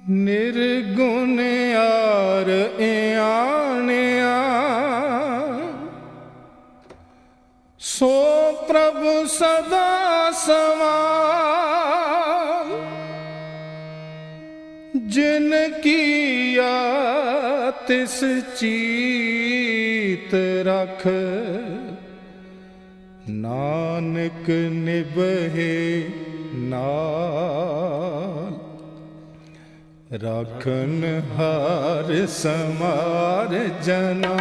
निर्गुण यार आणिया सो प्रभु सदा समान जिन किया तिस चीत रख नानक निभे नाल राखन हार समार जना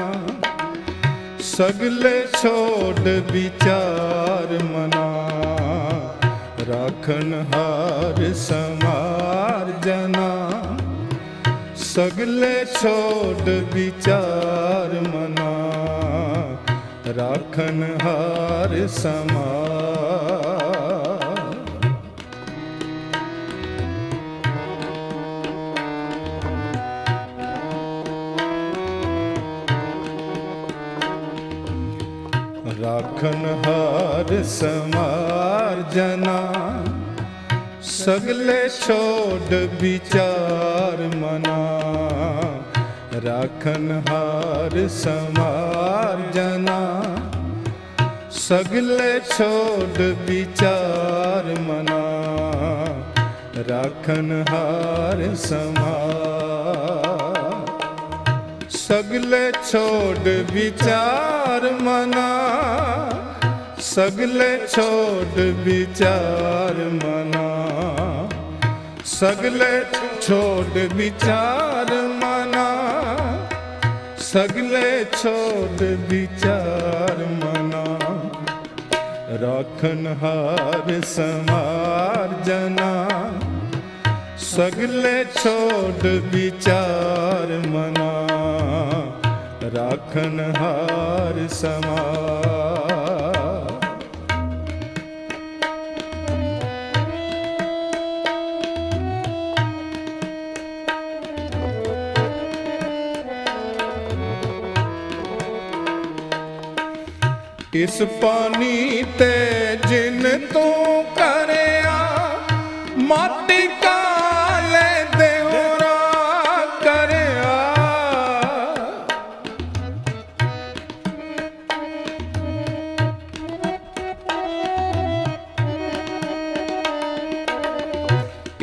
सगले छोड़ विचार मना राखन हार समार जना सगले छोड़ विचार मना राखन हार समार। राखन हार समार जना सगले छोड़ विचार मना राखन हार समार जना सगले छोड़ विचार मना राखन हार समार। सगले छोड़ विचार मना सगले छोड़ विचार मना सगले छोड़ विचार मना सगले छोड़ विचार मना राखन हार समार जना सगले छोड़ विचार मना राखन हार समार। इस पानी ते जिन तू करया माटी काले देहोरा करया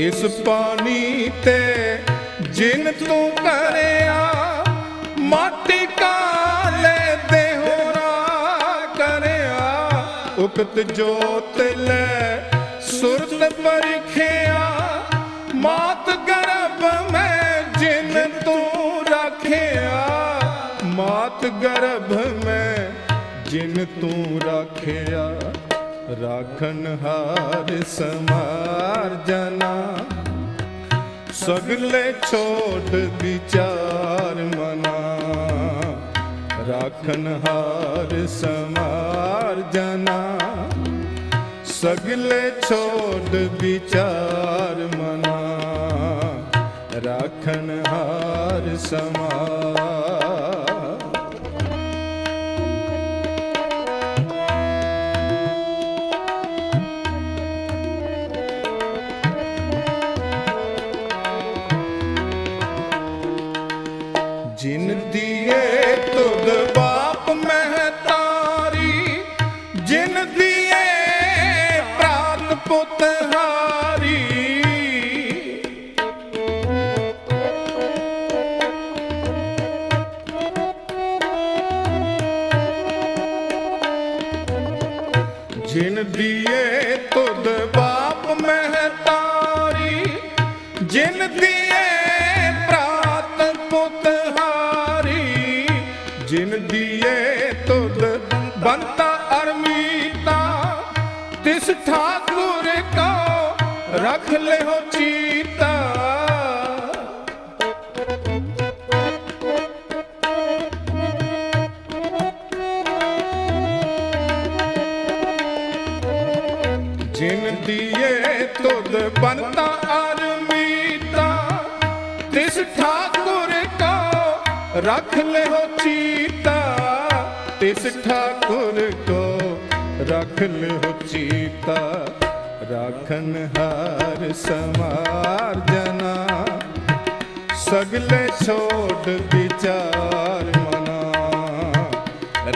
इस पानी ते जिन तू करया माटी काले देहोरा उकत जोत ले सुरत परिखिया मात गर्भ में जिन तू रखिया मात गर्भ में जिन तू रखिया राखन हार समार जना सगले छोड़ विचार मना राखन हार समार जना सगले छोड़ विचार मना राखन हार समार। जिन दिए तुद बाप महतारी जिन दिए प्रात पुत हारी जिन दिए तुद बाप महतारी जिन दिए प्रात पुत जिन दिए तुद बनता अरमीता तिस ठाकुर को रख ले हो चीता जिन दिए तुद बनता अरमीता तिस ठाकुर को रख ले हो चीता तिस ठाकुर को रख ले हो चीता राखन हार समार जना सगले छोड़ विचार मना,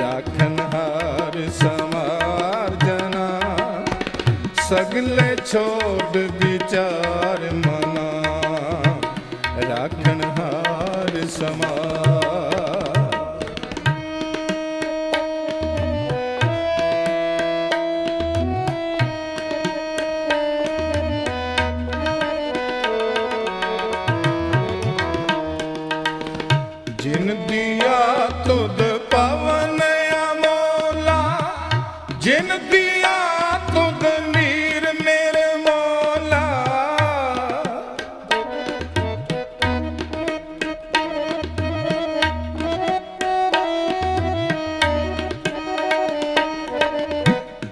राखन हार समार जना। सगले छोड़ विचार मना, राखन हार समार। जिन दिया तुद पवन अमोला, जिन दिया तुद नीर निर्मोला।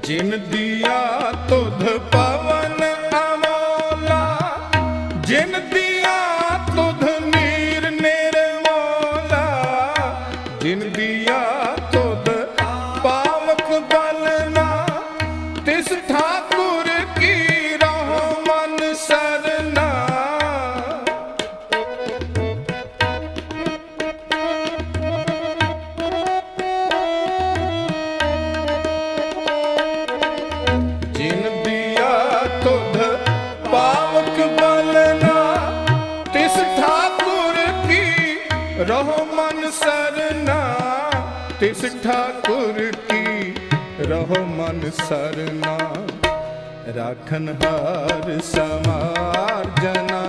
जिन दिया तुद पवन अमोला, जिन दिया तुद नीर निर्मोला। जिन दिया तुद पावक बलना, तिस ठाकुर की रहो मन सरना। जिन दिया तुद पावक बलना, तिस ठाकुर की रहो मन सरना। तिस ठाकुर की रहो मन सरना। राखन हार समार जना,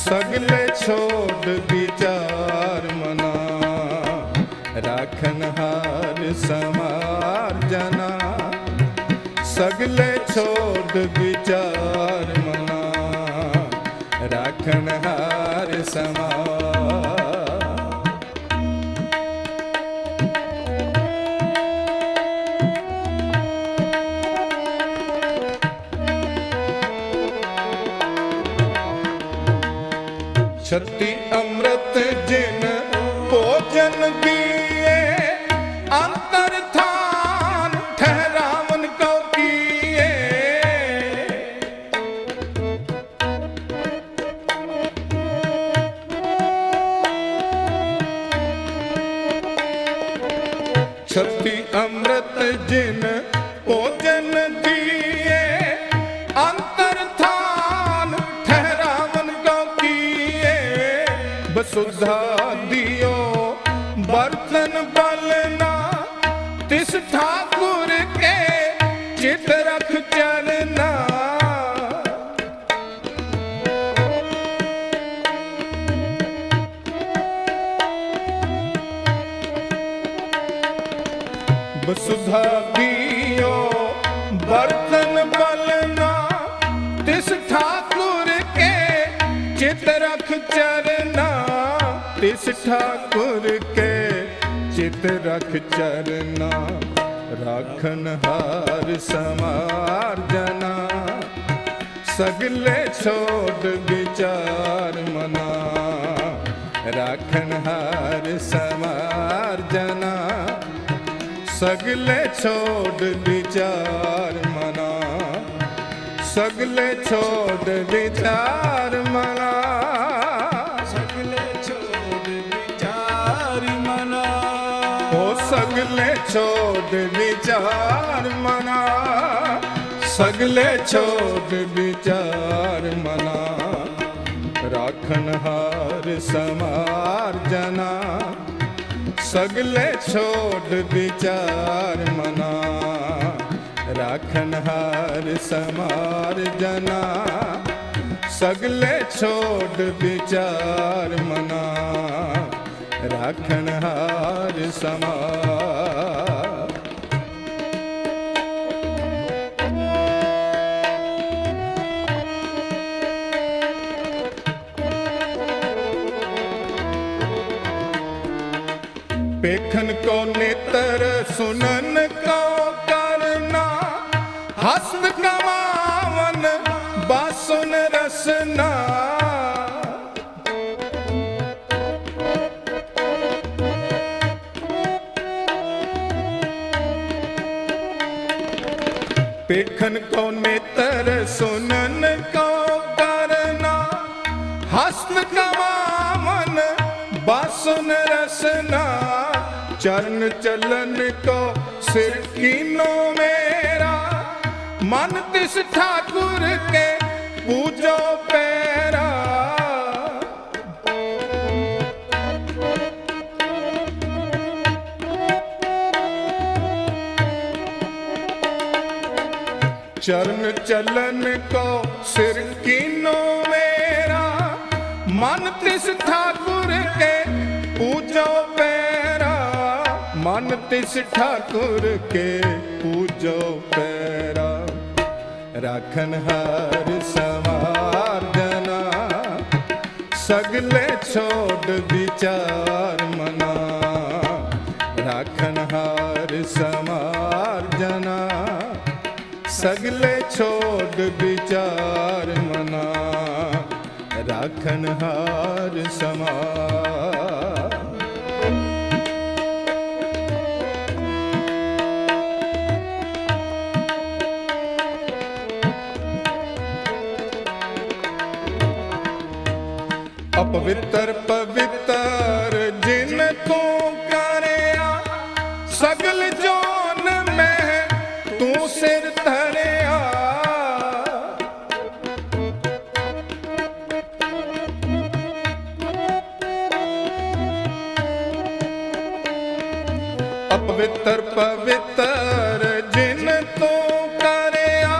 सगले छोड़ विचार मना। राखन हार समार जना, सगले छोड़ विचार मना। राखन हार समार। छत्ती अमृत जिन भोजन दिए, अंतर थान ठहरावन को किए। छत्ती अमृत जिन भोजन दिए, अंतर थान ठहरावन को किए। बसुधा दियो बर्तन बलना, तिस ठाकुर के चित रख चलना। बसुधा दियो बर्तन बलना, तिस ठाकुर के चित रख चरना। तिस ठाकुर के चित रख चरना। राखन हार समार जना, सगले छोड़ विचार मना। राखन हार समार जना, सगले छोड़ विचार मना। सगले छोड़ विचार मना। सगले छोड़ विचार मना। ओ सगले छोड़ विचार मना। सगले छोड़ विचार मना। राखन हार समार जना, सगले छोड़ विचार मना। राखन हार समार जना, सगले छोड़ विचार मना। राखन हार समार। पेखन को नेत्र सुनन को करना, हस्त कमावन बासुन रसना। पेखन को नेत्र सुनन को करना, हस्त कमा बासुन रसना, चरण चलन को सिर कीनो मेरा, मन तिस ठाकुर के पूजो पैरा। चरण चलन को सिर कीनो मेरा, मन तिस ठाकुर के पूजो पैरा, मन तिस ठाकुर के पूजो पैरा। राखन हार संवार जना, सगले छोड़ विचार मना, राखन हार संवार जना, सगले छोड़ विचार मना, राखन हार समार। अपवित्र पवित्र जिन तू करया, सगल जोन में तू सिर धरया। अपवित्र पवित्र जिन तू करया,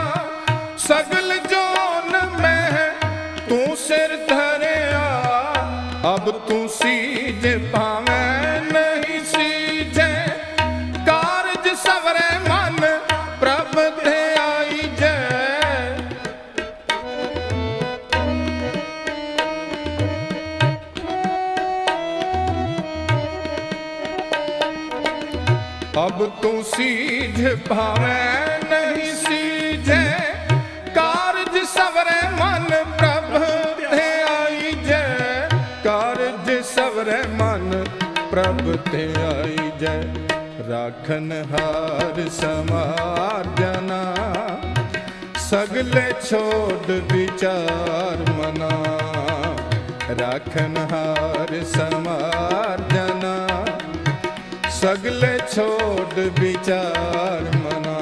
सगल जोन में तू सिर धरया। अब तू सीज पावे नहीं सीजे, कारज सवरे मन प्रभ थे आई जय। अब तू सीज पावे नहीं सीजे, कारज सवरे मन प्रभ थे आई जय। कारज सवरे मन प्रभ थे आई जय। राखन हार समार जना, सगले छोड़ विचार मना, राखन हार समार जना, सगले छोड़ विचार मना,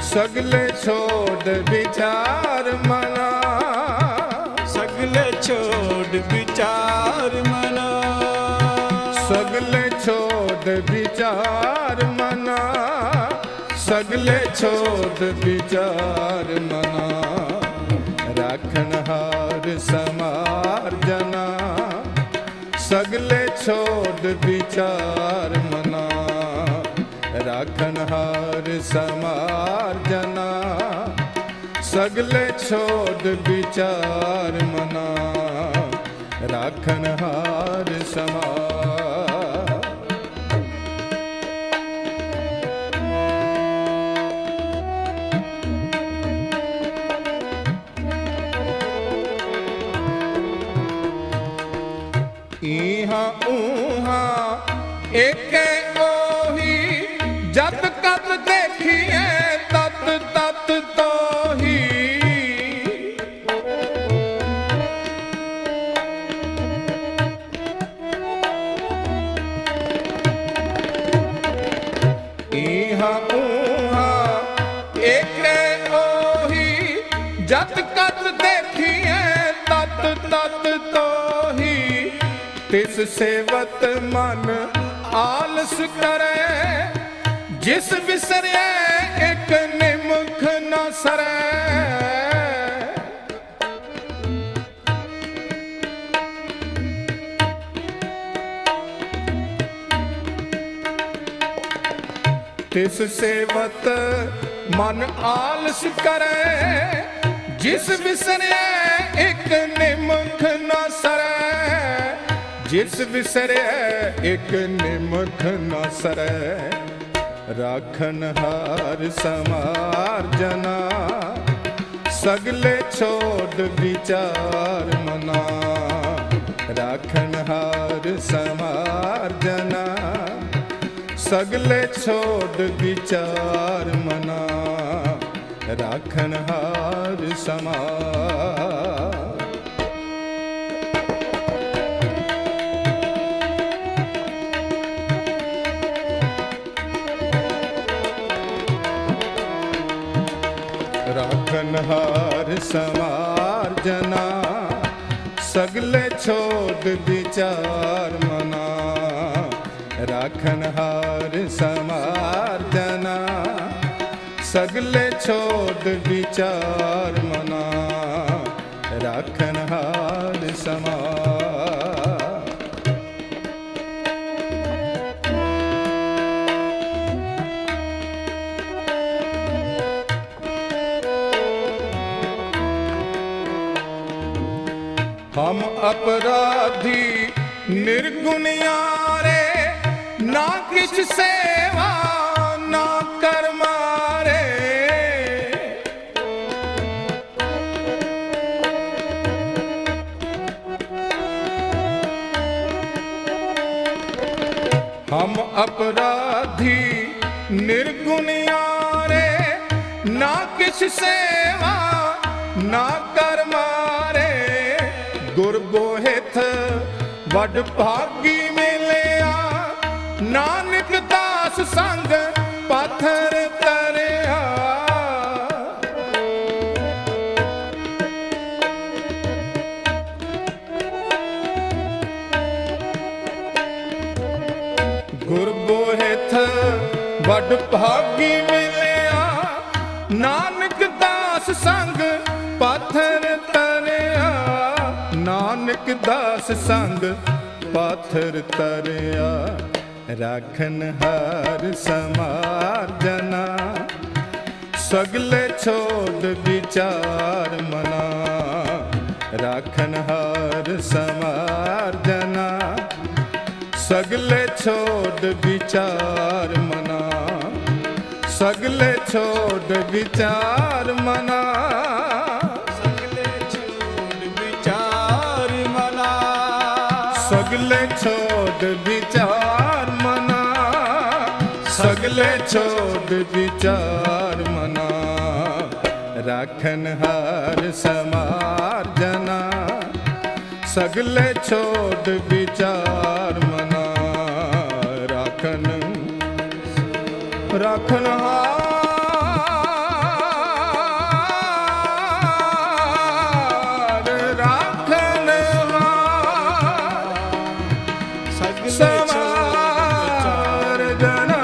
सगले छोड़ विचार मना, सगले छोड़ विचार मना, सगले छोड़ विचार मना, सगले छोड़ विचार मना, राखन हार समार जना, सगले छोड़ विचार मना, राखन हार समार जना, सगले छोड़ विचार मना, राखन हार समार। इहाँ उहाँ एके ओही, जत कत देखिए तत तत तोही। इहाँ उहाँ एके ओही, जत कत देखिए तत तत तोही। तिस सेवत मन आलस करे, जिस बिसरे एक निमुख न सरे। तिस सेवत मन आलस करे, जिस बिसरे एक निमुख न सरे। जिस बिसरे एक निमुख न सरे, राखन हार समार जना, सगले छोड़ विचार मना, राखन हार समार जना, सगले छोड़ विचार मना, राखन हार समार। ਰਾਖਨਹਾਰ ਸਮਾਰਜਨਾ ਸਗਲੇ ਛੋੜ ਵਿਚਾਰ ਮਨਾ ਰਾਖਨਹਾਰ ਸਮਾਰਜਨਾ ਸਗਲੇ ਛੋੜ ਵਿਚਾਰ ਮਨਾ ਰਾਖਨਹਾਰ ਸਮਾਰ हम अपराधी निर्गुणियारे ना किछ सेवा ना कर मारे हम अपराधी निर्गुणियारे ना किछ सेवा ना कर मारे गुर बोहित वड भागी मिलिया नानक दास संग पाथर तरिया गुर बोहित वड भागी मिलिया नानक दास संग पाथर तरिया नानक दास संग पाथर तरिया राखनहार समारजना सगले छोड़ विचार मना राखनहार समारजना सगले छोड़ विचार मना सगले छोड़ विचार मना सगले छोड़ विचार मना सगले छोड़ विचार मना राखनहार समारजना सगले छोड़ विचार मना राखन राखनहार समारजना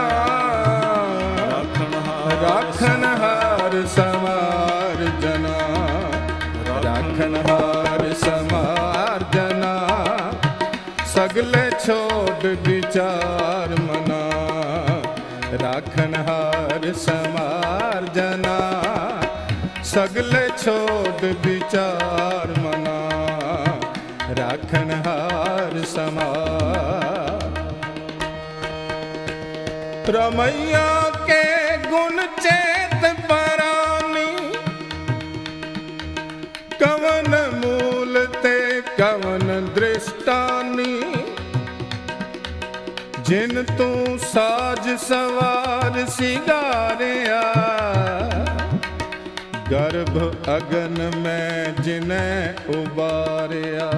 राखनहार समारजना राखनहार समारजना सगले छोड़ विचार मना राखनहार समारजना सगले छोड़ विचार मना राखनहार समार रमैया के गुण चेत परानी कवन मूल ते कवन दृष्टानी जिन तू साज सवार सिगारिया गर्भ अगन में जिन्हें उबारिया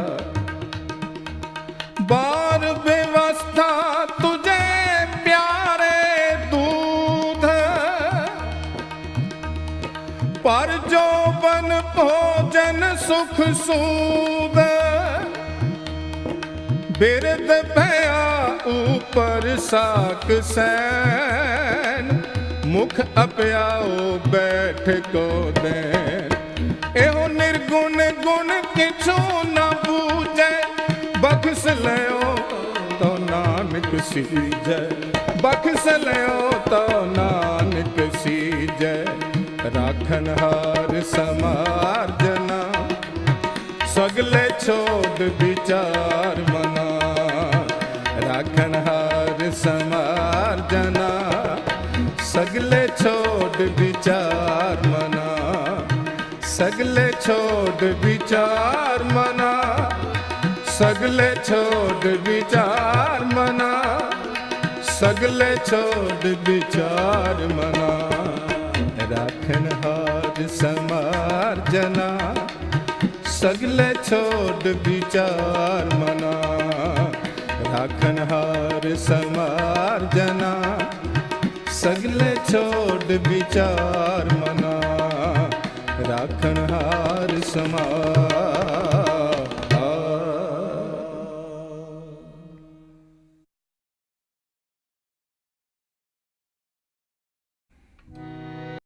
बार व्यवस्था तुझे प्यारे दूध पर जो बन भोजन सुख सूद बिरद भया ऊपर साक सैन मुख अपयाओ बैठ को देन एहो निर्गुण गुण किछो न बूझे बख्श लियो तो नानक सीजै बख्श लियो तो नानक सीजै राखनहार समारजना सगले छोड़ विचार मना राखनहार समारजना सगले छोड़ विचार मना सगले छोड़ विचार मना सगले छोड़ विचार मना सगले छोड़ विचार मना राखनहार समारजना सगले छोड़ विचार मना राखनहार समारजना सगले छोड़ विचार मना समार्जना